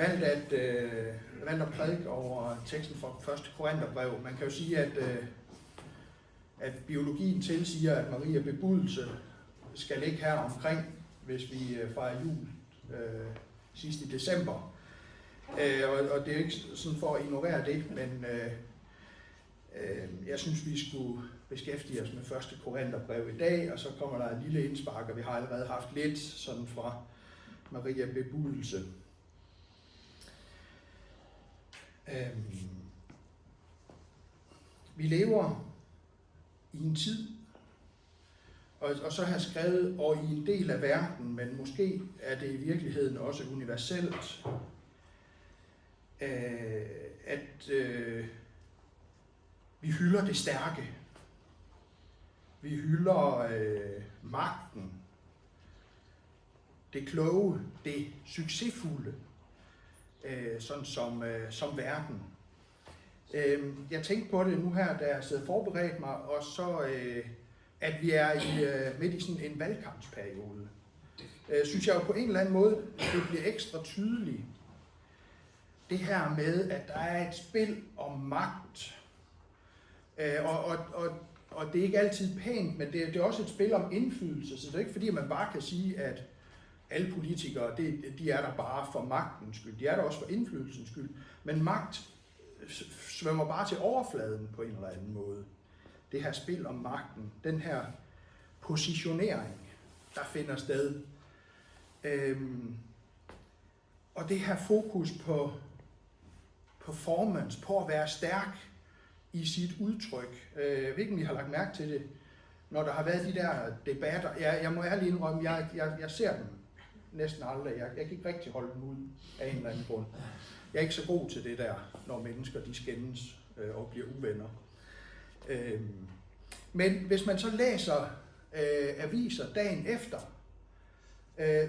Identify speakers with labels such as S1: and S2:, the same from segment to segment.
S1: valgt at prædike over teksten fra 1. Korintherbrev. Man kan jo sige, at biologien tilsiger, at Maria bebudelse skal ligge her omkring, hvis vi fejrer jul sidst i december. Og det er ikke sådan for at ignorere det, men jeg synes, vi skulle beskæftige os med 1. Korintherbrev i dag, og så kommer der et lille indspark, og vi har allerede haft lidt sådan fra Maria bebudelse. Vi lever i en tid, og så har jeg skrevet, og i en del af verden, men måske er det i virkeligheden også universelt, at vi hylder det stærke. Vi hylder magten, det kloge, det succesfulde, sådan som verden. Jeg tænkte på det nu her, da jeg sidder forberedt mig, og så at vi er midt i sådan en valgkampsperiode. Synes jeg jo på en eller anden måde, det bliver ekstra tydeligt, det her med, at der er et spil om magt. Og det er ikke altid pænt, men det er også et spil om indflydelse, så det er ikke fordi, man bare kan sige, at alle politikere, de er der bare for magtens skyld. De er der også for indflydelsens skyld. Men magt svømmer bare til overfladen på en eller anden måde. Det her spil om magten, den her positionering, der finder sted. Og det her fokus på performance, på at være stærk i sit udtryk. Hvilken vi har lagt mærke til det, når der har været de der debatter. Jeg må ærligt indrømme, jeg ser dem næsten aldrig. Jeg kan ikke rigtig holde dem ud af en eller anden grund. Jeg er ikke så god til det der, når mennesker de skændes og bliver uvenner. Men hvis man så læser aviser dagen efter,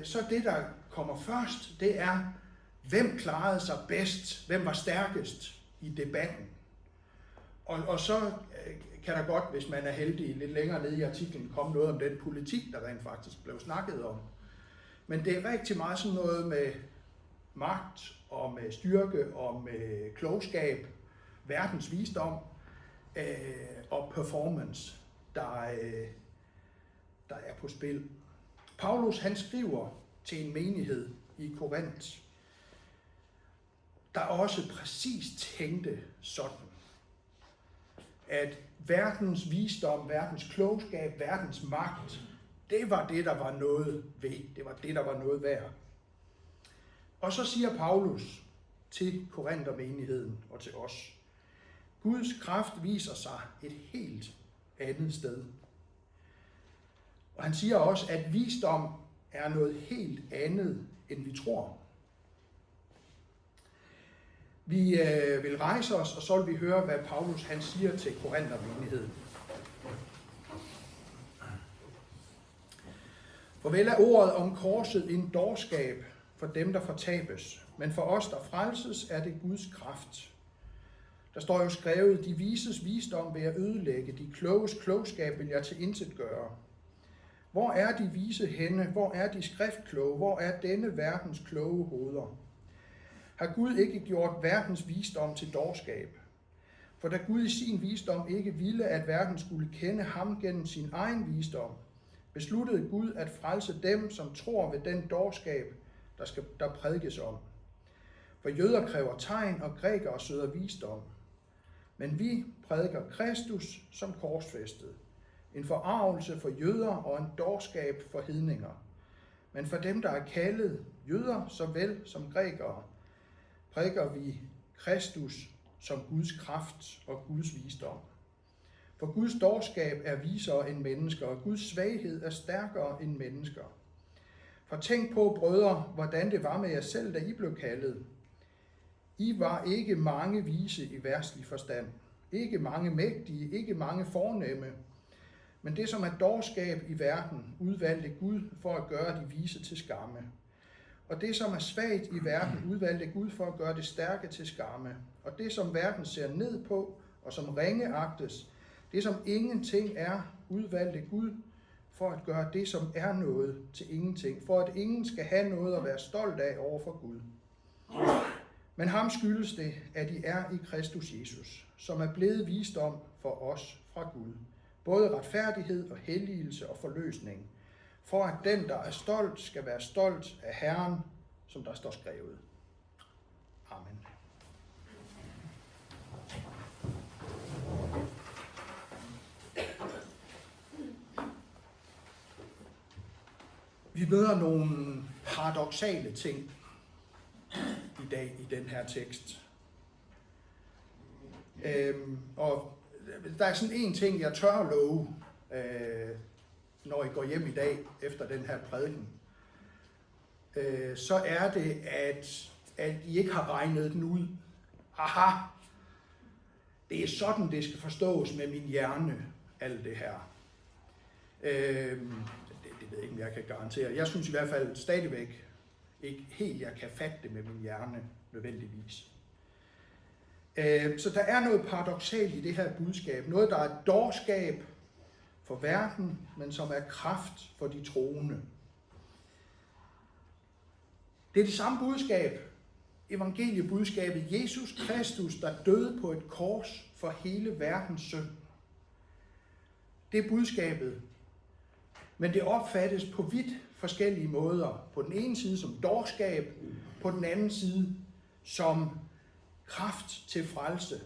S1: så det, der kommer først, det er, hvem klarede sig bedst, hvem var stærkest i debatten. Og så kan der godt, hvis man er heldig, lidt længere nede i artiklen, komme noget om den politik, der rent faktisk blev snakket om. Men det er rigtig meget sådan noget med magt og med styrke og med klogskab, verdens visdom og performance, der er på spil. Paulus, han skriver til en menighed i Korinth, der også præcis tænkte sådan, at verdens visdom, verdens klogskab, verdens magt, det var det, der var noget ved. Det var det, der var noget værd. Og så siger Paulus til Korinthermenigheden og til os, Guds kraft viser sig et helt andet sted. Og han siger også, at visdom er noget helt andet, end vi tror. Vi vil rejse os, og så vil vi høre, hvad Paulus han siger til Korinthermenigheden. For vel er ordet om korset en dårskab for dem, der fortabes, men for os, der frelses, er det Guds kraft. Der står jo skrevet, de vises visdom vil jeg ødelægge, de kloges klogskab vil jeg til intet gøre. Hvor er de vise henne? Hvor er de skriftkloge? Hvor er denne verdens kloge hoveder? Har Gud ikke gjort verdens visdom til dårskab? For da Gud i sin visdom ikke ville, at verden skulle kende ham gennem sin egen visdom, besluttede Gud at frelse dem, som tror ved den dårskab, der prædikes om. For jøder kræver tegn, og grækere søger visdom. Men vi prædiker Kristus som korsfæstet. En forargelse for jøder og en dårskab for hedninger. Men for dem, der er kaldet, jøder såvel som grækere, prædiker vi Kristus som Guds kraft og Guds visdom. For Guds dårskab er visere end mennesker, og Guds svaghed er stærkere end mennesker. For tænk på, brødre, hvordan det var med jer selv, da I blev kaldet. I var ikke mange vise i verdslig forstand, ikke mange mægtige, ikke mange fornemme, men det, som er dårskab i verden, udvalgte Gud for at gøre de vise til skamme. Og det, som er svagt i verden, udvalgte Gud for at gøre det stærke til skamme. Og det, som verden ser ned på, og som ringeagtes, det, som ingenting er, udvalgte Gud for at gøre det, som er noget, til ingenting. For at ingen skal have noget at være stolt af over for Gud. Men ham skyldes det, at I er i Kristus Jesus, som er blevet visdom for os fra Gud. Både retfærdighed og helligelse og forløsning, for at den, der er stolt, skal være stolt af Herren, som der står skrevet. Amen. Vi møder nogle paradoksale ting i dag i den her tekst. Og der er sådan en ting, jeg tør love, når I går hjem i dag efter den her prædiken. Så er det, at I ikke har regnet den ud. Aha, det er sådan, det skal forstås med min hjerne, alt det her. Det ved jeg ikke, om jeg kan garantere. Jeg synes i hvert fald stadigvæk ikke helt, jeg kan fatte det med min hjerne nødvendigvis. Så der er noget paradoksalt i det her budskab. Noget, der er dårskab for verden, men som er kraft for de troende. Det er det samme budskab, evangeliebudskabet. Jesus Kristus, der døde på et kors for hele verdens synd. Det er budskabet. Men det opfattes på vidt forskellige måder. På den ene side som dårskab, på den anden side som kraft til frelse.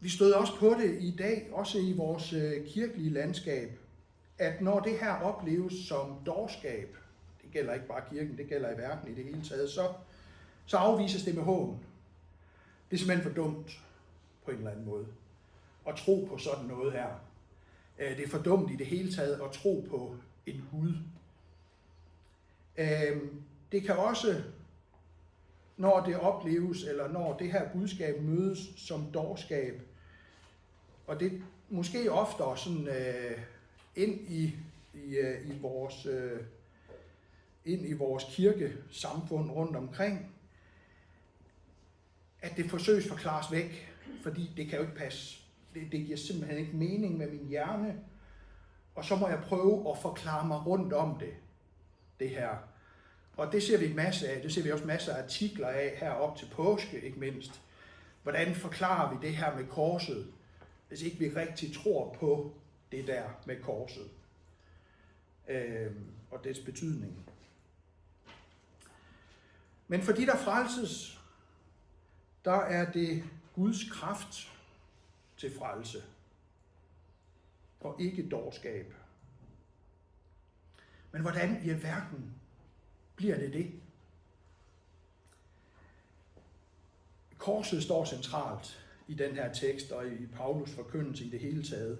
S1: Vi støder også på det i dag, også i vores kirkelige landskab, at når det her opleves som dårskab, det gælder ikke bare kirken, det gælder i verden i det hele taget, så afvises det med hån. Det er simpelthen for dumt på en eller anden måde at tro på sådan noget her. Det er for dumt i det hele taget at tro på en Gud. Det kan også, når det opleves, eller når det her budskab mødes som dårskab, og det måske oftere sådan ind i vores kirkesamfund rundt omkring, at det forsøges forklares væk, fordi det kan jo ikke passe. Det giver simpelthen ikke mening med min hjerne, og så må jeg prøve at forklare mig rundt om det her. Og det ser vi en masse af. Det ser vi også masser af artikler af her op til påske, ikke mindst. Hvordan forklarer vi det her med korset, hvis ikke vi rigtig tror på det der med korset og dets betydning. Men for de, der frelses, der er det Guds kraft til frelse, og ikke dårskab. Men hvordan i alverden bliver det? Korset står centralt i den her tekst og i Paulus forkyndelse i det hele taget.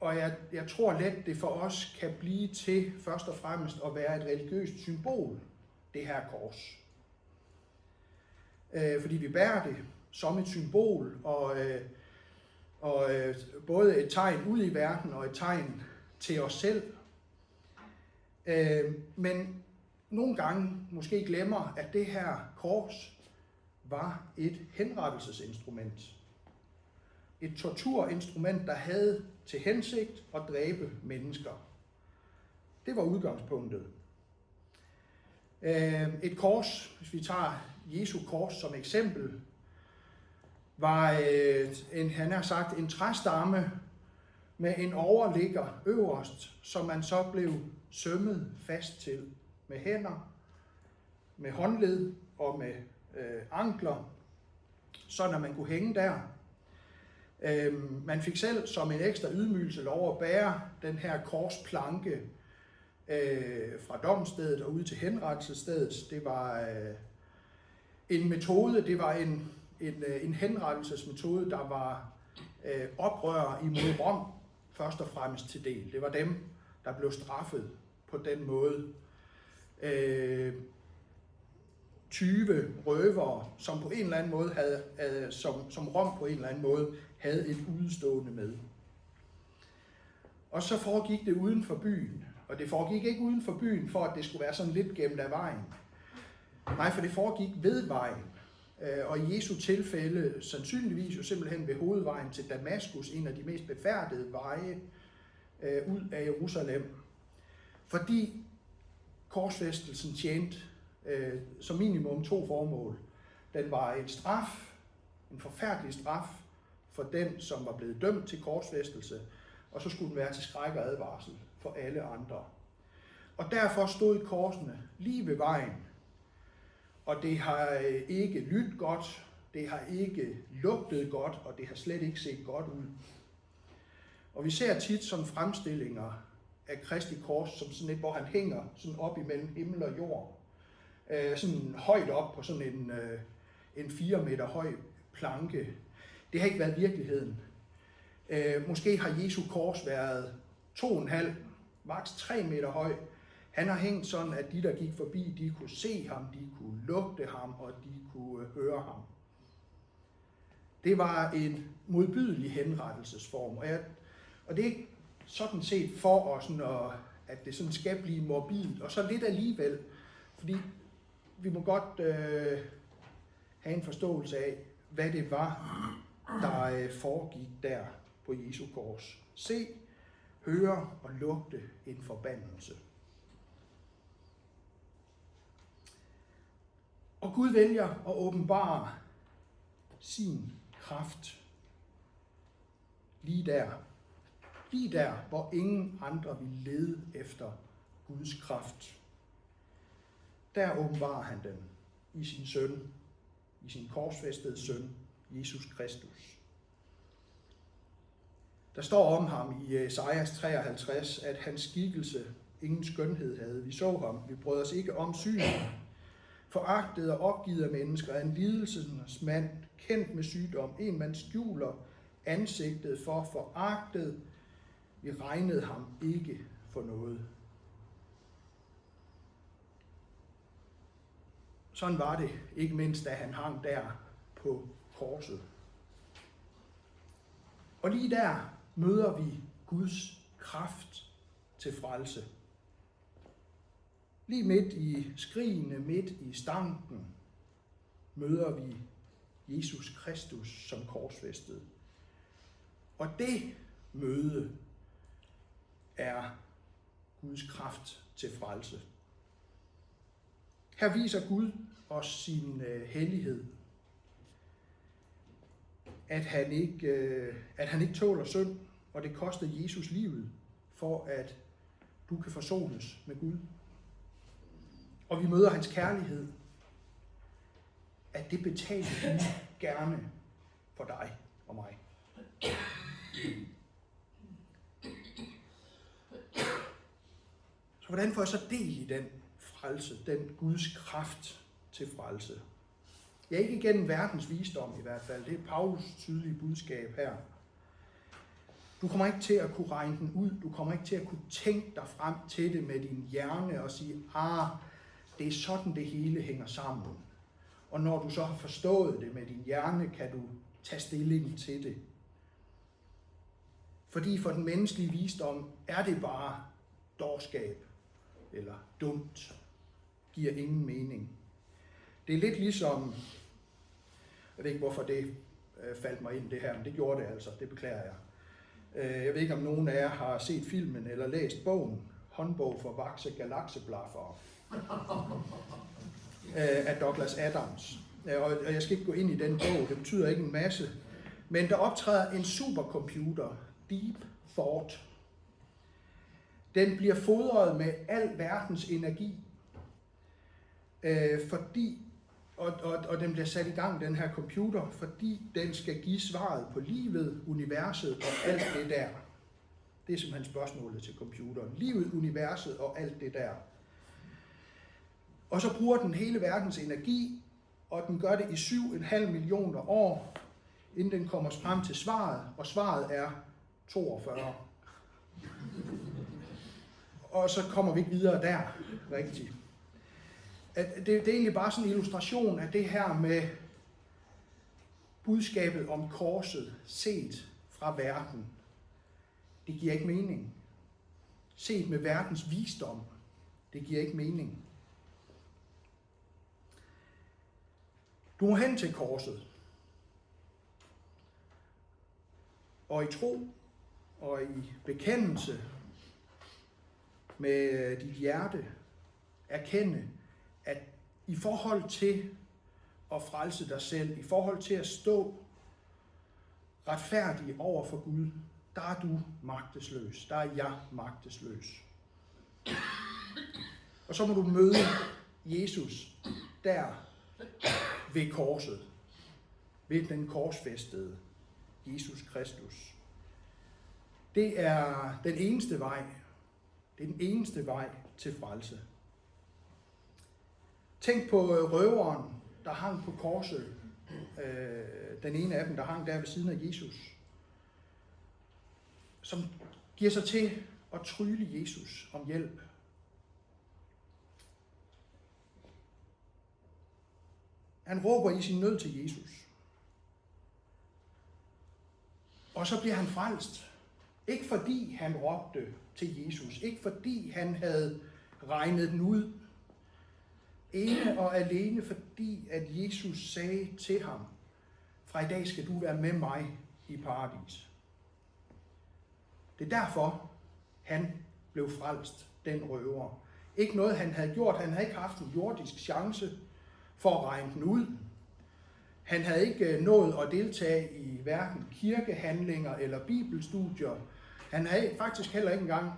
S1: Og jeg tror let, det for os kan blive til først og fremmest at være et religiøst symbol, det her kors. Fordi vi bærer det som et symbol, og både et tegn ud i verden og et tegn til os selv. Men nogle gange måske glemmer, at det her kors var et henrettelsesinstrument. Et torturinstrument, der havde til hensigt at dræbe mennesker. Det var udgangspunktet. Et kors, hvis vi tager Jesu kors som eksempel, var han har sagt en træstamme med en overligger øverst, som man så blev sømmet fast til med hænder, med håndled og med ankler, så når man kunne hænge der. Man fik selv som en ekstra ydmygelse lov at bære den her korsplanke fra domsstedet og ud til henrettelsesstedet. Det var en metode, det var en henrettelsesmetode, der var oprør imod Rom først og fremmest til del. Det var dem, der blev straffet på den måde. 20 røvere, som på en eller anden måde havde, som Rom på en eller anden måde havde et udstående med. Og så foregik det uden for byen. Og det foregik ikke uden for byen, for at det skulle være sådan lidt gemt af vejen. Nej, for det foregik ved vejen. Og i Jesu tilfælde sandsynligvis jo simpelthen ved hovedvejen til Damaskus, en af de mest befærdede veje ud af Jerusalem, fordi korsfæstelsen tjente som minimum 2 formål. Den var en straf, en forfærdelig straf for den, som var blevet dømt til korsfæstelse, og så skulle den være til skræk og advarsel for alle andre. Og derfor stod korsene lige ved vejen, og det har ikke lyttet godt, det har ikke lugtet godt, og det har slet ikke set godt ud. Og vi ser tit sådan fremstillinger af Kristi kors, som sådan et, hvor han hænger sådan op imellem himmel og jord. Sådan højt op på sådan en 4 meter høj planke. Det har ikke været virkeligheden. Måske har Jesu kors været 2,5, maks 3 meter høj. Han har hængt sådan, at de, der gik forbi, de kunne se ham, de kunne lugte ham, og de kunne høre ham. Det var en modbydelig henrettelsesform, og det er ikke sådan set for os, at det sådan skal blive morbidt, og så lidt alligevel, fordi vi må godt have en forståelse af, hvad det var, der foregik der på Jesu kors. Se, høre og lugte en forbandelse. Og Gud vælger at åbenbare sin kraft lige der, hvor ingen andre vil lede efter Guds kraft. Der åbenbarer han den i sin søn, i sin korsfæstede søn, Jesus Kristus. Der står om ham i Esajas 53, at hans skikkelse ingen skønhed havde. Vi så ham, vi brød os ikke om synet. Foragtet og opgivet af mennesker, en lidelsens mand, kendt med sygdom, en man skjuler ansigtet for, foragtet. Vi regnede ham ikke for noget. Sådan var det, ikke mindst da han hang der på korset. Og lige der møder vi Guds kraft til frelse. Lige midt i skrigene, midt i stanken, møder vi Jesus Kristus som korsfæstet. Og det møde er Guds kraft til frelse. Her viser Gud os sin hellighed, at han ikke tåler synd, og det kostede Jesus livet, for at du kan forsones med Gud. Og vi møder hans kærlighed, at det betaler Gud gerne for dig og mig. Så hvordan får jeg så del i den frelse, den Guds kraft til frelse? Ja, ikke igennem verdens visdom i hvert fald. Det er Paulus tydelige budskab her. Du kommer ikke til at kunne regne den ud. Du kommer ikke til at kunne tænke dig frem til det med din hjerne og sige, det er sådan det hele hænger sammen. Og når du så har forstået det med din hjerne, kan du tage stilling til det. Fordi for den menneskelige visdom er det bare dårskab eller dumt. Giver ingen mening. Det er lidt ligesom, jeg ved ikke hvorfor det faldt mig ind det her, men det gjorde det altså, det beklager jeg. Jeg ved ikke om nogen af jer har set filmen eller læst bogen, Håndbog for vakse galakseblaffer af Douglas Adams. Og jeg skal ikke gå ind i den bog, det betyder ikke en masse, men der optræder en supercomputer, Deep Thought. Den bliver fodret med al verdens energi, og den bliver sat i gang, den her computer, fordi den skal give svaret på livet, universet og alt det der. Det er simpelthen spørgsmålet til computeren. Livet, universet og alt det der. Og så bruger den hele verdens energi, og den gør det i 7,5 millioner år, inden den kommer frem til svaret, og svaret er 42. Og så kommer vi ikke videre der, rigtigt. Det er egentlig bare sådan en illustration af det her med budskabet om korset set fra verden. Det giver ikke mening. Set med verdens visdom, det giver ikke mening. Du må hen til korset. Og i tro og i bekendelse med dit hjerte erkende, at i forhold til at frelse dig selv, i forhold til at stå retfærdig over for Gud, der er du magtesløs. Der er jeg magtesløs. Og så må du møde Jesus der ved korset, ved den korsfæstede Jesus Kristus. Det er den eneste vej. Det er den eneste vej til frelse. Tænk på røveren, der hang på korset. Den ene af dem, der hang der ved siden af Jesus. Som giver sig til at trylle Jesus om hjælp. Han råber i sin nød til Jesus. Og så bliver han frelst. Ikke fordi han råbte til Jesus. Ikke fordi han havde regnet den ud. Ene og alene fordi, at Jesus sagde til ham, fra i dag skal du være med mig i paradis. Det er derfor, han blev frelst, den røver. Ikke noget, han havde gjort. Han havde ikke haft en jordisk chance for at regne den ud. Han havde ikke nået at deltage i hverken kirkehandlinger eller bibelstudier. Han havde faktisk heller ikke engang,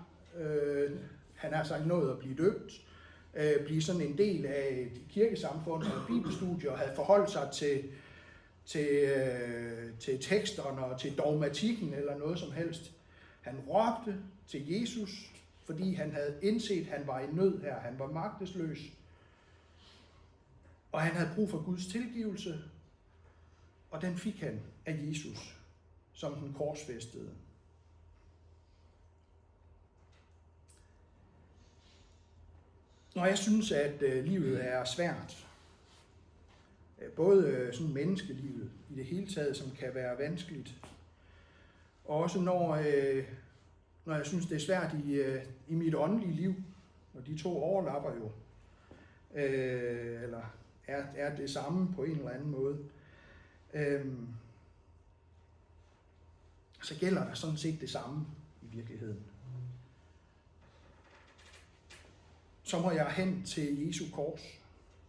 S1: han har sagt nået at blive døbt, blive sådan en del af kirkesamfundet eller bibelstudier, og havde forholdt sig til teksterne og til dogmatikken eller noget som helst. Han råbte til Jesus, fordi han havde indset, at han var i nød her. Han var magtesløs. Og han havde brug for Guds tilgivelse, og den fik han af Jesus, som den korsfæstede. Når jeg synes, at livet er svært, både sådan menneskelivet i det hele taget, som kan være vanskeligt, og også når jeg synes, det er svært i mit åndelige liv, og de to overlapper jo, eller er det samme på en eller anden måde, så gælder der sådan set det samme i virkeligheden. Så må jeg hen til Jesu kors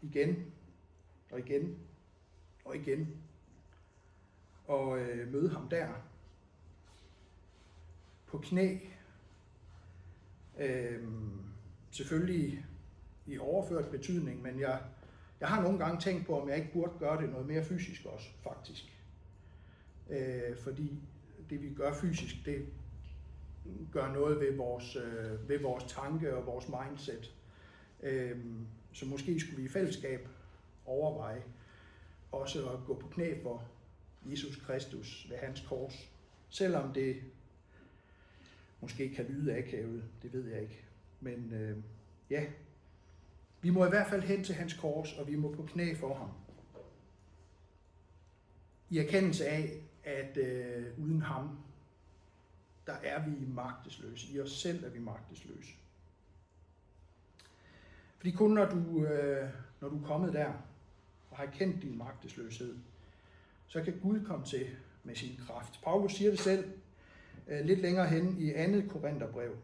S1: igen og igen og igen og møde ham der på knæ. Selvfølgelig i overført betydning, men jeg har nogle gange tænkt på, om jeg ikke burde gøre det noget mere fysisk også, faktisk. Fordi det vi gør fysisk, det gør noget ved vores tanke og vores mindset. Så måske skulle vi i fællesskab overveje også at gå på knæ for Jesus Kristus ved hans kors. Selvom det måske kan lyde akavet, det ved jeg ikke. Men ja, vi må i hvert fald hen til hans kors, og vi må på knæ for ham. I erkendelse af, at uden ham, der er vi magtesløse. I os selv er vi magtesløse. Fordi kun når du er kommet der og har kendt din magtesløshed, så kan Gud komme til med sin kraft. Paulus siger det selv lidt længere hen i 2. Korintherbrev.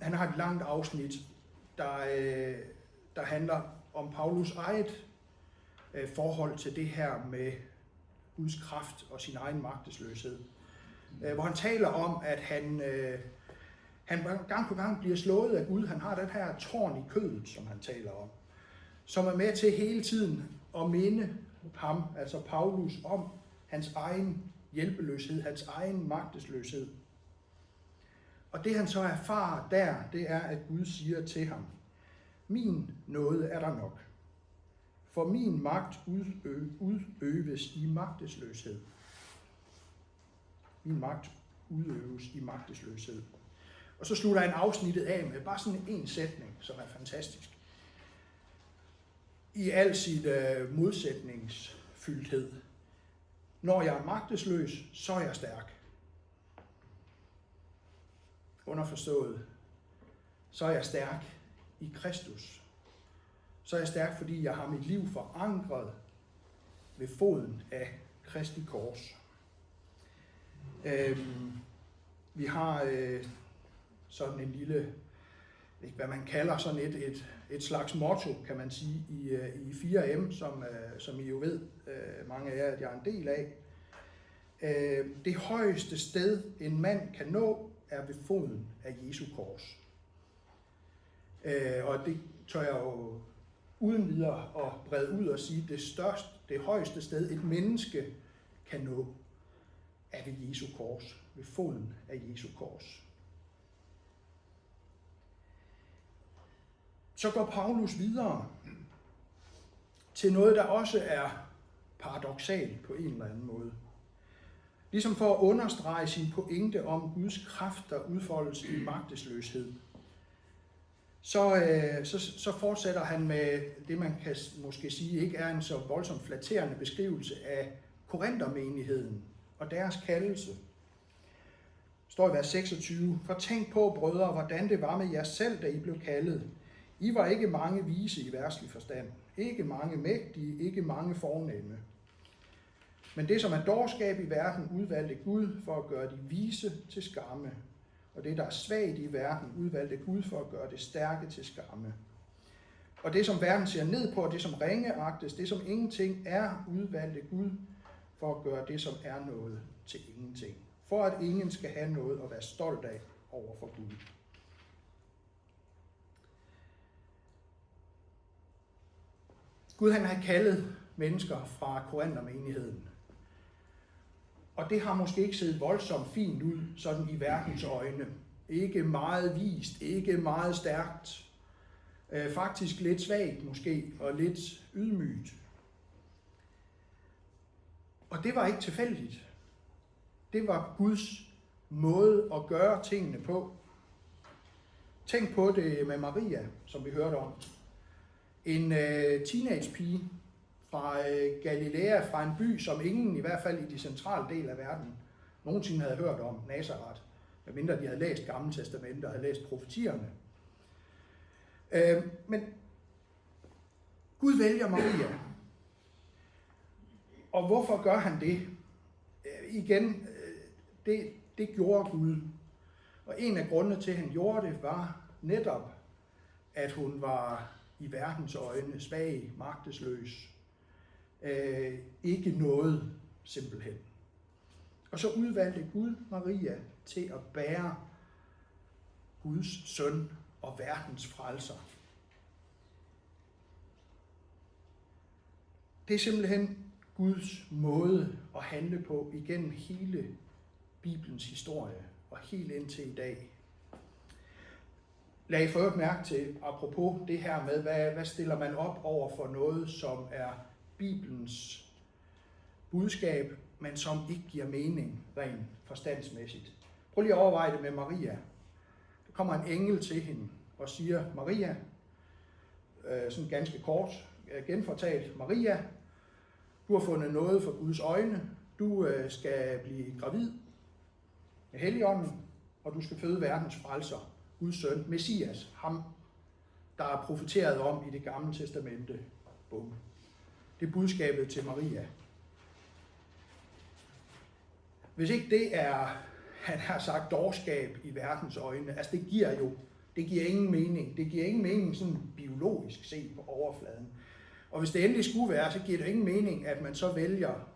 S1: Han har et langt afsnit, der handler om Paulus eget forhold til det her med Guds kraft og sin egen magtesløshed. Hvor han taler om, at han gang på gang bliver slået af Gud. Han har den her tårn i kødet, som han taler om, som er med til hele tiden at minde ham, altså Paulus, om hans egen hjælpeløshed, hans egen magtesløshed. Og det han så erfarer der, det er, at Gud siger til ham, min nåde er der nok, for min magt udøves i magtesløshed. Min magt udøves i magtesløshed. Og så slutter han afsnittet af med bare sådan en sætning, som er fantastisk. I al sin modsætningsfyldthed. Når jeg er magtesløs, så er jeg stærk. Underforstået, så er jeg stærk i Kristus. Så er jeg stærk, fordi jeg har mit liv forankret ved foden af Kristi kors. Vi har sådan en lille, ikke hvad man kalder sådan et slags motto, kan man sige, i 4M, som I jo ved, mange af jer, at jeg er en del af. Det højeste sted, en mand kan nå, er ved foden af Jesu kors. Og det tør jeg jo uden videre at brede ud og sige, det højeste sted, et menneske kan nå, er ved Jesu kors, ved foden af Jesu kors. Så går Paulus videre til noget, der også er paradoksalt på en eller anden måde. Ligesom for at understrege sin pointe om Guds kraft, der udfoldes i magtesløshed. Så fortsætter han med det, man kan måske sige ikke er en så voldsomt flatterende beskrivelse af korintermenigheden og deres kaldelse. Står i vers 26. For tænk på, brødre, hvordan det var med jer selv, da I blev kaldet. I var ikke mange vise i verdslig forstand, ikke mange mægtige, ikke mange fornemme. Men det, som er dårskab i verden, udvalgte Gud for at gøre de vise til skamme. Og det, der er svagt i verden, udvalgte Gud for at gøre det stærke til skamme. Og det, som verden ser ned på, og det, som ringeagtes, det, som ingenting er, udvalgte Gud for at gøre det, som er noget, til ingenting. For at ingen skal have noget at være stolt af over for Gud. Gud han har kaldet mennesker fra korintermenigheden. Og det har måske ikke set voldsomt fint ud, sådan i verdens øjne. Ikke meget vist, ikke meget stærkt. Faktisk lidt svagt måske, og lidt ydmygt. Og det var ikke tilfældigt. Det var Guds måde at gøre tingene på. Tænk på det med Maria, som vi hørte om. En teenagepige fra Galilea, fra en by, som ingen, i hvert fald i de centrale del af verden, nogensinde havde hørt om, Nazaret, medmindre de havde læst Gamle Testamentet og havde læst profetierne. Men Gud vælger Maria. Og hvorfor gør han det? Igen, det gjorde Gud. Og en af grundene til, at han gjorde det, var netop, at hun var i verdens øjne svag, magtesløs. Ikke noget, simpelthen. Og så udvalgte Gud Maria til at bære Guds søn og verdens frelser. Det er simpelthen Guds måde at handle på igennem hele Bibelens historie og helt indtil i dag. Lad I få et mærke til, apropos det her med, hvad stiller man op over for noget, som er Bibelens budskab, men som ikke giver mening rent forstandsmæssigt. Prøv lige at overveje det med Maria. Der kommer en engel til hende og siger, Maria, sådan ganske kort genfortalt, Maria, du har fundet noget for Guds øjne, du skal blive gravid med Helligånden, og du skal føde verdens frelser, Guds søn, Messias, ham, der er profeteret om i det Gamle Testamente. Bum. Det er budskabet til Maria. Hvis ikke det er, han har sagt, dårskab i verdens øjne, altså det giver ingen mening. Det giver ingen mening sådan biologisk set på overfladen. Og hvis det endelig skulle være, så giver det ingen mening, at man så vælger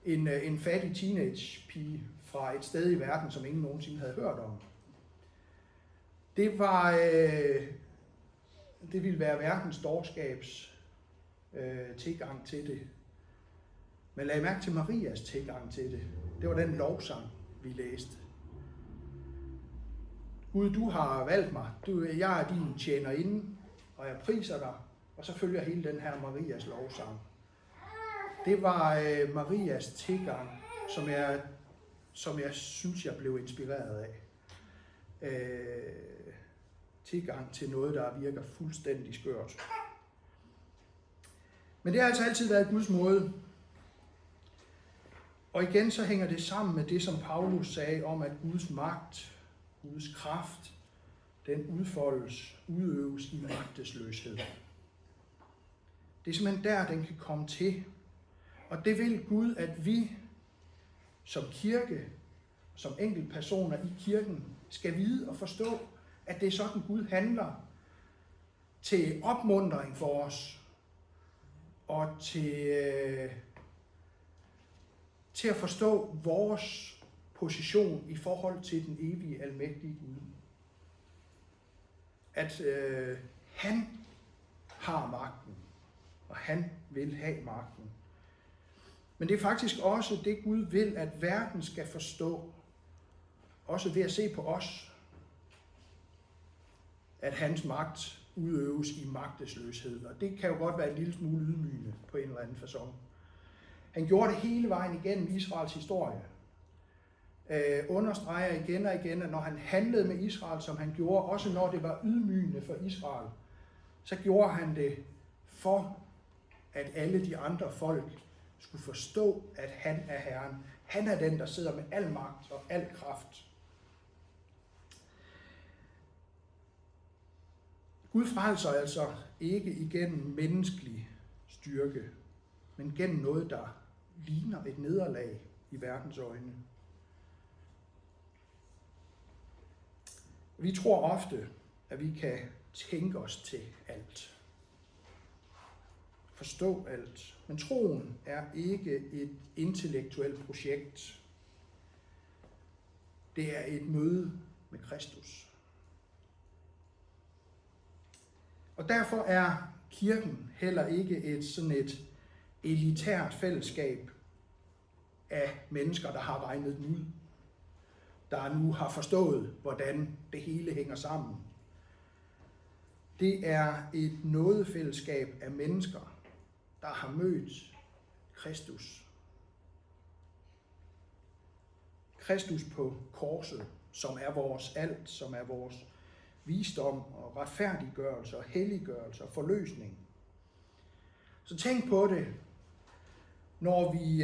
S1: en fattig teenagepige fra et sted i verden, som ingen nogensinde havde hørt om. Det ville være verdens dårskabs tilgang til det. Men lad mærke til Marias tilgang til det. Det var den lovsang, vi læste. Gud, du har valgt mig. Jeg er din tjenerinde, og jeg priser dig. Og så følger hele den her Marias lovsang. Det var Marias tilgang, som jeg synes, jeg blev inspireret af. Tilgang til noget, der virker fuldstændig skørt. Men det har altså altid været Guds måde. Og igen så hænger det sammen med det, som Paulus sagde om, at Guds magt, Guds kraft, den udøves i magtesløshed. Det er simpelthen der, den kan komme til. Og det vil Gud, at vi som kirke som enkeltpersoner i kirken skal vide og forstå, at det er sådan Gud handler, til opmuntring for os og til at forstå vores position i forhold til den evige, almægtige Gud. At han har magten, og han vil have magten. Men det er faktisk også det, Gud vil, at verden skal forstå, også ved at se på os, at hans magt udøves i magtesløshed. Og det kan jo godt være en lille smule ydmygende på en eller anden facon. Han gjorde det hele vejen igennem Israels historie. Understreger igen og igen, at når han handlede med Israel, som han gjorde, også når det var ydmygende for Israel, så gjorde han det for, at alle de andre folk skulle forstå, at han er Herren. Han er den, der sidder med al magt og al kraft. Gud frelser altså ikke igennem menneskelig styrke, men gennem noget, der ligner et nederlag i verdens øjne. Vi tror ofte, at vi kan tænke os til alt. Forstå alt. Men troen er ikke et intellektuelt projekt. Det er et møde med Kristus. Og derfor er kirken heller ikke et elitært fællesskab af mennesker, der har regnet den ud, der nu har forstået, hvordan det hele hænger sammen. Det er et nådefællesskab af mennesker, der har mødt Kristus. Kristus på korset, som er vores alt, som er vores visdom og retfærdiggørelse og helliggørelse og forløsning. Så tænk på det, når vi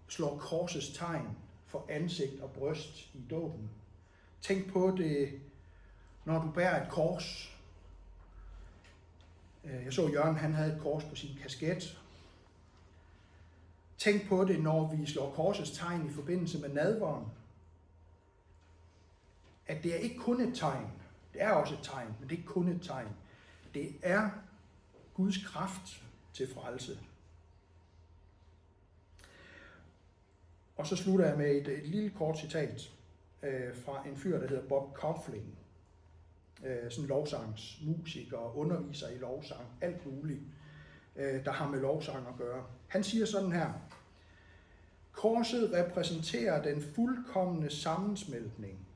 S1: slår korsets tegn for ansigt og bryst i dåben. Tænk på det, når du bærer et kors. Jeg så Jørgen, han havde et kors på sin kasket. Tænk på det, når vi slår korsets tegn i forbindelse med nadveren. At det er ikke kun et tegn. Det er også et tegn, men det er ikke kun et tegn. Det er Guds kraft til frelse. Og så slutter jeg med et lille kort citat fra en fyr, der hedder Bob Kaufling. Sådan en lovsangsmusiker og underviser i lovsang, alt muligt, der har med lovsang at gøre. Han siger sådan her: korset repræsenterer den fuldkomne sammensmeltning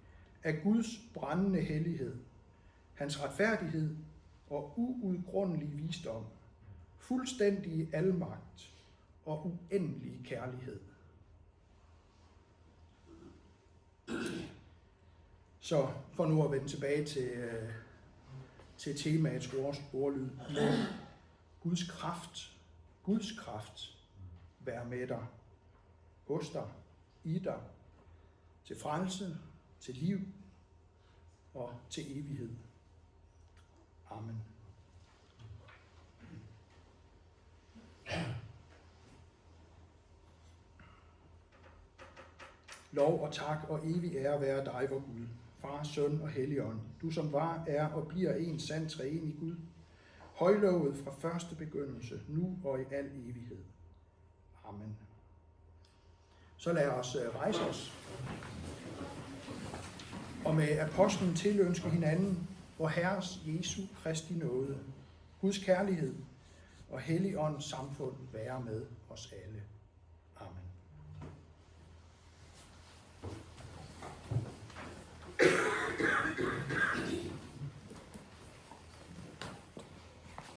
S1: af Guds brændende hellighed, hans retfærdighed og uudgrundelige visdom, fuldstændige almagt og uendelig kærlighed. Så for nu at vende tilbage til temaets ordlyd. Med Guds kraft være med dig, hos dig, i dig, til frelse, til liv og til evighed. Amen. Lov og tak og evig ære være dig, vor Gud, Far, Søn og Helligånd, du som var, er og bliver en sand treenig Gud, højlovet fra første begyndelse, nu og i al evighed. Amen. Så lad os rejse os og med apostlen tilønske hinanden vor Herres Jesu Kristi nåde, Guds kærlighed og Helligåndens samfund være med os alle. Amen.